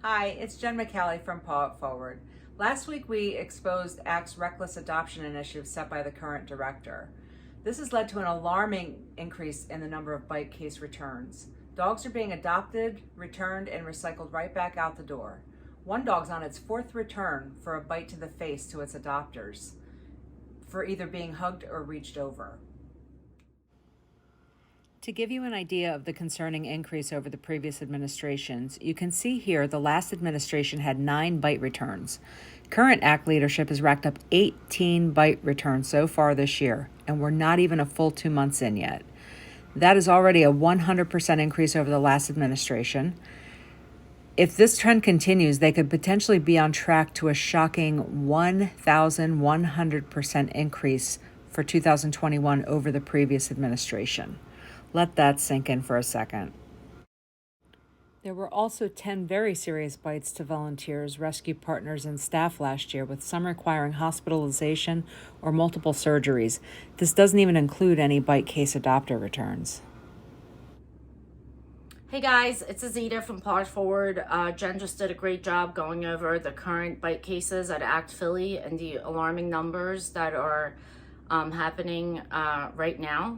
Hi, it's Jen McCallie from Paw It Forward. Last week we exposed ACT's reckless adoption initiative set by the current director. This has led to an alarming increase in the number of bite case returns. Dogs are being adopted, returned, and recycled right back out the door. One dog's on its fourth return for a bite to the face to its adopters, for either being hugged or reached over. To give you an idea of the concerning increase over the previous administrations, you can see here the last administration had 9 bite returns. Current ACT leadership has racked up 18 bite returns so far this year, and we're not even a full 2 months in yet. That is already a 100% increase over the last administration. If this trend continues, they could potentially be on track to a shocking 1,100% increase for 2021 over the previous administration. Let that sink in for a second. There were also 10 very serious bites to volunteers, rescue partners, and staff last year, with some requiring hospitalization or multiple surgeries. This doesn't even include any bite case adopter returns. Hey guys, it's Azita from Paw It Forward. Jen just did a great job going over the current bite cases at ACCT Philly and the alarming numbers that are happening right now.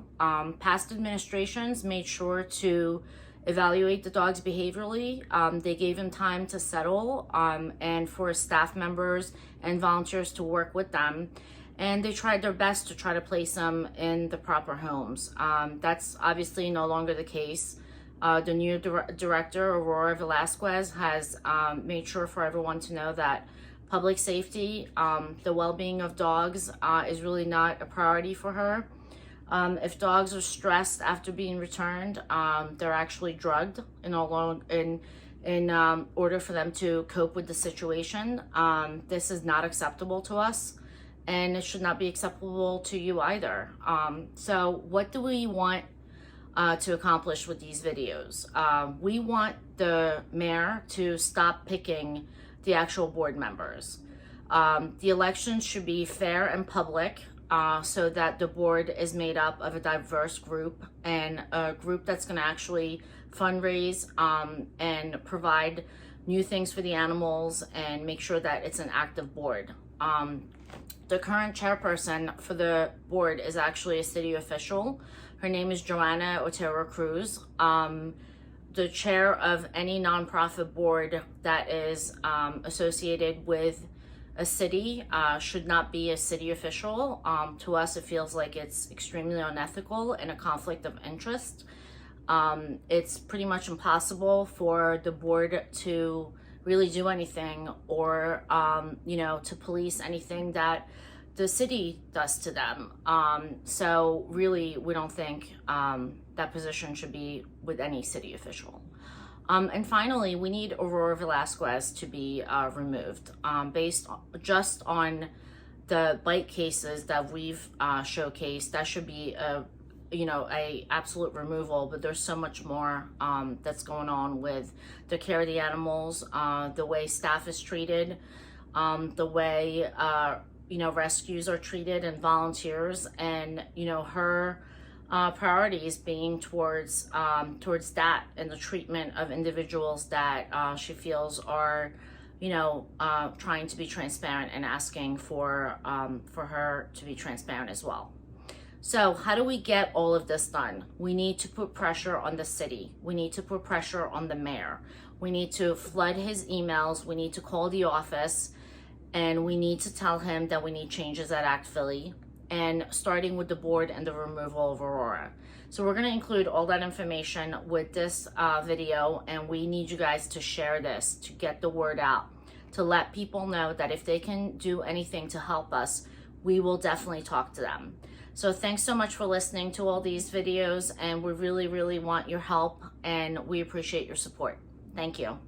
Past administrations made sure to evaluate the dogs behaviorally. They gave them time to settle and for staff members and volunteers to work with them. And they tried their best to try to place them in the proper homes. That's obviously no longer the case. The new Director Aurora Velazquez has made sure for everyone to know that public safety, the well-being of dogs is really not a priority for her. If dogs are stressed after being returned, they're actually drugged in order for them to cope with the situation. This is not acceptable to us, and it should not be acceptable to you either. So what do we want to accomplish with these videos? We want the mayor to stop picking the actual board members. The elections should be fair and public so that the board is made up of a diverse group and a group that's going to actually fundraise and provide new things for the animals and make sure that it's an active board. The current chairperson for the board is actually a city official. Her name is Joanna Ortero-Cruz. The chair of any nonprofit board that is associated with a city should not be a city official. To us, it feels like it's extremely unethical and a conflict of interest. It's pretty much impossible for the board to really do anything or, to police anything that the city does to them. So really, we don't think that position should be with any city official. And finally, we need Aurora Velazquez to be removed based just on the bite cases that we've showcased. That should be a absolute removal, but there's so much more that's going on with the care of the animals, the way staff is treated, the way rescues are treated and volunteers, and her priorities being towards that and the treatment of individuals that she feels are trying to be transparent and asking for her to be transparent as well. So how do we get all of this done? We need to put pressure on the city. We need to put pressure on the mayor. We need to flood his emails. We need to call the office, and we need to tell him that we need changes at ACT Philly, and starting with the board and the removal of Aurora. So we're going to include all that information with this video, and we need you guys to share this, to get the word out, to let people know that if they can do anything to help us, we will definitely talk to them. So thanks so much for listening to all these videos, and we really, really want your help, and we appreciate your support. Thank you.